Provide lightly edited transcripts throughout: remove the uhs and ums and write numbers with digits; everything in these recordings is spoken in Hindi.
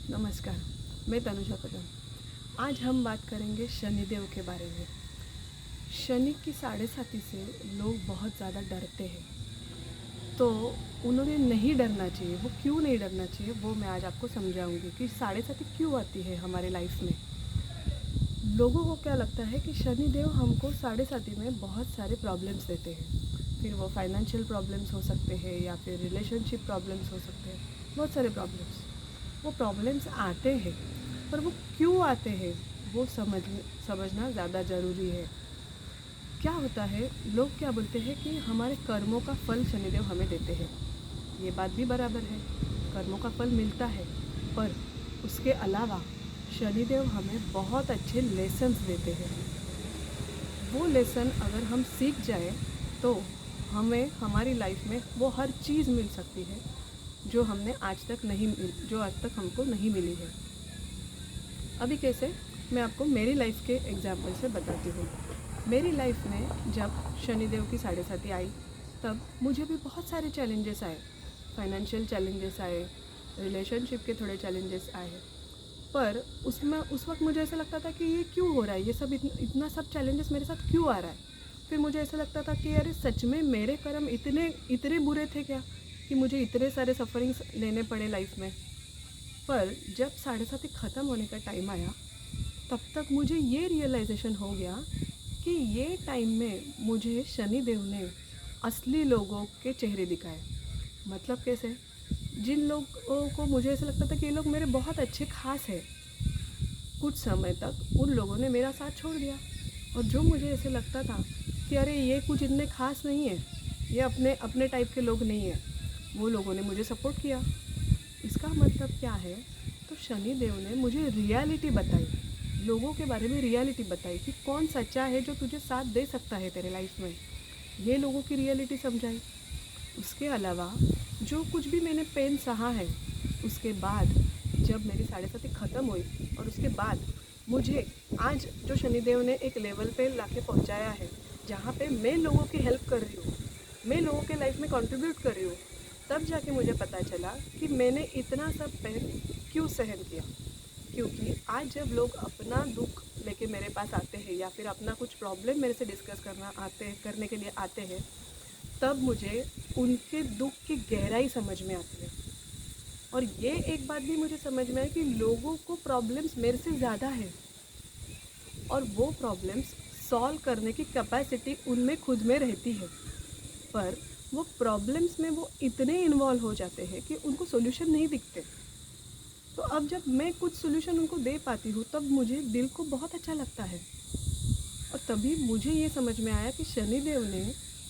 नमस्कार, मैं तनुजा कदम। आज हम बात करेंगे शनिदेव के बारे में। शनि की साढ़े साती से लोग बहुत ज़्यादा डरते हैं, तो उन्होंने नहीं डरना चाहिए। वो क्यों नहीं डरना चाहिए वो मैं आज आपको समझाऊंगी कि साढ़े साती क्यों आती है हमारे लाइफ में। लोगों को क्या लगता है कि शनिदेव हमको साढ़े साती में बहुत सारे प्रॉब्लम्स देते हैं। फिर वो फाइनेंशियल प्रॉब्लम्स हो सकते हैं या फिर रिलेशनशिप प्रॉब्लम्स हो सकते हैं, बहुत सारे प्रॉब्लम्स। वो प्रॉब्लम्स आते हैं, पर वो क्यों आते हैं वो समझना ज़्यादा ज़रूरी है। क्या होता है, लोग क्या बोलते हैं कि हमारे कर्मों का फल शनिदेव हमें देते हैं। ये बात भी बराबर है, कर्मों का फल मिलता है, पर उसके अलावा शनिदेव हमें बहुत अच्छे लेसन्स देते हैं। वो लेसन अगर हम सीख जाए तो हमें हमारी लाइफ में वो हर चीज़ मिल सकती है जो आज तक हमको नहीं मिली है। अभी कैसे, मैं आपको मेरी लाइफ के एग्जाम्पल से बताती हूँ। मेरी लाइफ में जब शनिदेव की साढ़े साती आई, तब मुझे भी बहुत सारे चैलेंजेस आए। फाइनेंशियल चैलेंजेस आए, रिलेशनशिप के थोड़े चैलेंजेस आए। पर उस वक्त मुझे ऐसा लगता था कि ये क्यों हो रहा है, ये सब इतना सब चैलेंजेस मेरे साथ क्यों आ रहा है। फिर मुझे ऐसा लगता था कि अरे सच में मेरे कर्म इतने इतने बुरे थे क्या कि मुझे इतने सारे सफ़रिंग्स लेने पड़े लाइफ में। पर जब साढ़े साथी ख़त्म होने का टाइम आया, तब तक मुझे ये रियलाइजेशन हो गया कि ये टाइम में मुझे शनि देव ने असली लोगों के चेहरे दिखाए। मतलब कैसे, जिन लोगों को मुझे ऐसा लगता था कि ये लोग मेरे बहुत अच्छे खास हैं, कुछ समय तक उन लोगों ने मेरा साथ छोड़ दिया। और जो मुझे ऐसे लगता था कि अरे ये कुछ इतने खास नहीं है, ये अपने अपने टाइप के लोग नहीं हैं, वो लोगों ने मुझे सपोर्ट किया। इसका मतलब क्या है, तो शनि देव ने मुझे रियलिटी बताई, लोगों के बारे में रियलिटी बताई कि कौन सच्चा है जो तुझे साथ दे सकता है तेरे लाइफ में। ये लोगों की रियलिटी समझाई। उसके अलावा जो कुछ भी मैंने पेन सहा है, उसके बाद जब मेरी साढ़े साथी ख़त्म हुई और उसके बाद मुझे आज जो शनिदेव ने एक लेवल पे लाके पहुंचाया है, जहाँ पे मैं लोगों की हेल्प कर रही हूँ, मैं लोगों के लाइफ में कंट्रीब्यूट कर रही हूँ, तब जाके मुझे पता चला कि मैंने इतना सब पेन क्यों सहन किया। क्योंकि आज जब लोग अपना दुख लेके मेरे पास आते हैं या फिर अपना कुछ प्रॉब्लम मेरे से डिस्कस करने के लिए आते हैं, तब मुझे उनके दुख की गहराई समझ में आती है। और ये एक बात भी मुझे समझ में आई कि लोगों को प्रॉब्लम्स मेरे से ज़्यादा है, और वो प्रॉब्लम्स सॉल्व करने की कैपेसिटी उनमें खुद में रहती है। पर वो प्रॉब्लम्स में वो इतने इन्वॉल्व हो जाते हैं कि उनको सॉल्यूशन नहीं दिखते। तो अब जब मैं कुछ सॉल्यूशन उनको दे पाती हूँ, तब मुझे दिल को बहुत अच्छा लगता है। और तभी मुझे ये समझ में आया कि शनिदेव ने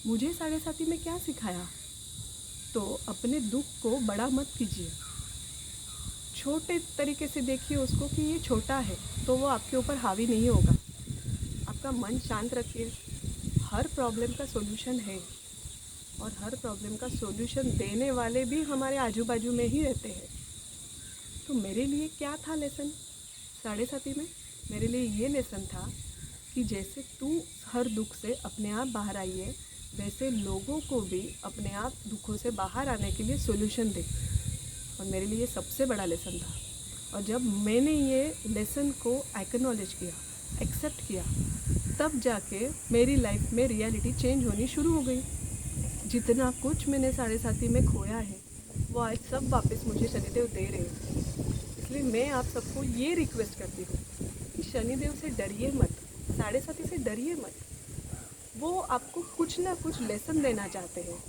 मुझे साढ़े साथी में क्या सिखाया। तो अपने दुख को बड़ा मत कीजिए, छोटे तरीके से देखिए उसको कि ये छोटा है, तो वो आपके ऊपर हावी नहीं होगा। आपका मन शांत रखिए। हर प्रॉब्लम का सॉल्यूशन है, और हर प्रॉब्लम का सॉल्यूशन देने वाले भी हमारे आजू बाजू में ही रहते हैं। तो मेरे लिए क्या था लेसन साढ़े साथी में? मेरे लिए ये लेसन था कि जैसे तू हर दुख से अपने आप बाहर आई है, वैसे लोगों को भी अपने आप दुखों से बाहर आने के लिए सॉल्यूशन दे। और मेरे लिए सबसे बड़ा लेसन था। और जब मैंने ये लेसन को एक्नॉलेज किया, एक्सेप्ट किया, तब जाके मेरी लाइफ में रियलिटी चेंज होनी शुरू हो गई। जितना कुछ मैंने साढ़े साथी में खोया है, वो आज सब वापस मुझे शनिदेव दे रहे हैं। इसलिए मैं आप सबको ये रिक्वेस्ट करती हूँ कि शनिदेव से डरिए मत, साढ़े साथी से डरिए मत। वो आपको कुछ ना कुछ लेसन देना चाहते हैं।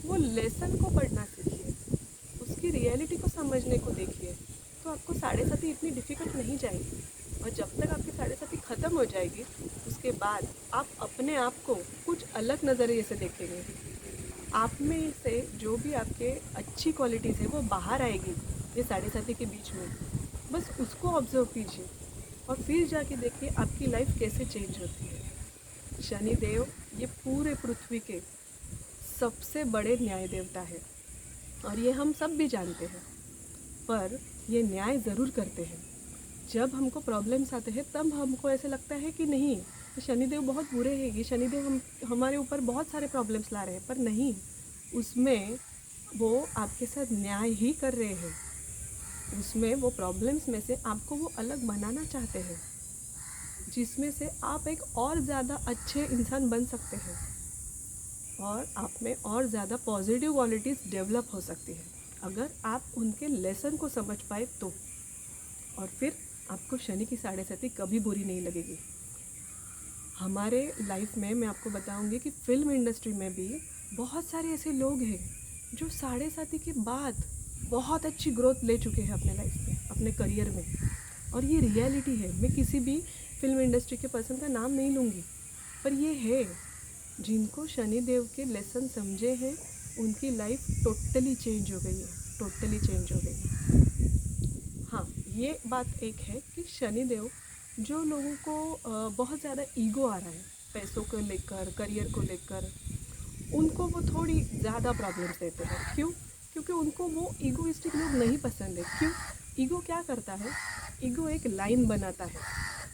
वो लेसन को पढ़ना सीखिए, उसकी रियलिटी को समझने को देखिए, तो आपको साढ़े साथी इतनी डिफ़िकल्ट नहीं जाएगी। और जब तक आपकी साढ़े साथी ख़त्म हो जाएगी, उसके बाद आप अपने आप को कुछ अलग नज़रिए से देखेंगे। आप में से जो भी आपके अच्छी क्वालिटीज़ है वो बाहर आएगी ये साढ़े साथी के बीच में। बस उसको ऑब्जर्व कीजिए और फिर जाके देखिए आपकी लाइफ कैसे चेंज होती है। शनिदेव ये पूरे पृथ्वी के सबसे बड़े न्याय देवता है, और ये हम सब भी जानते हैं। पर ये न्याय ज़रूर करते हैं। जब हमको प्रॉब्लम्स आते हैं, तब हमको ऐसे लगता है कि नहीं, ये शनिदेव बहुत बुरे हैं, ये शनिदेव हमारे ऊपर बहुत सारे प्रॉब्लम्स ला रहे हैं। पर नहीं, उसमें वो आपके साथ न्याय ही कर रहे हैं। उसमें वो प्रॉब्लम्स में से आपको वो अलग बनाना चाहते हैं, जिसमें से आप एक और ज़्यादा अच्छे इंसान बन सकते हैं और आप में और ज़्यादा पॉजिटिव क्वालिटीज़ डेवलप हो सकती है अगर आप उनके लेसन को समझ पाए तो। और फिर आपको शनि की साढ़े साथी कभी बुरी नहीं लगेगी। हमारे लाइफ में मैं आपको बताऊंगी कि फिल्म इंडस्ट्री में भी बहुत सारे ऐसे लोग हैं जो साढ़े साथी के बाद बहुत अच्छी ग्रोथ ले चुके हैं अपने लाइफ में, अपने करियर में। और ये रियलिटी है। मैं किसी भी फिल्म इंडस्ट्री के पर्सन का नाम नहीं लूँगी, पर ये है, जिनको शनि देव के लेसन समझे हैं उनकी लाइफ टोटली चेंज हो गई है, टोटली चेंज हो गई है। हाँ, ये बात एक है कि शनि देव जो लोगों को बहुत ज़्यादा ईगो आ रहा है पैसों को लेकर, करियर को लेकर, उनको वो थोड़ी ज़्यादा प्रॉब्लम्स देते हैं। क्यों? क्योंकि उनको वो ईगोइस्टिक लोग नहीं पसंद है। क्यों? ईगो क्या करता है? ईगो एक लाइन बनाता है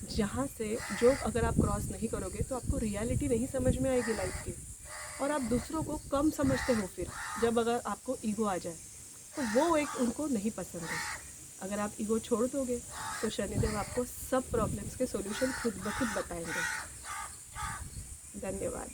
जहाँ से जो अगर आप क्रॉस नहीं करोगे तो आपको रियलिटी नहीं समझ में आएगी लाइफ की, और आप दूसरों को कम समझते हो। फिर जब अगर आपको ईगो आ जाए तो वो एक उनको नहीं पसंद है। अगर आप ईगो छोड़ दोगे तो शनिदेव आपको सब प्रॉब्लम्स के सॉल्यूशन खुद ब खुद बताएंगे। धन्यवाद।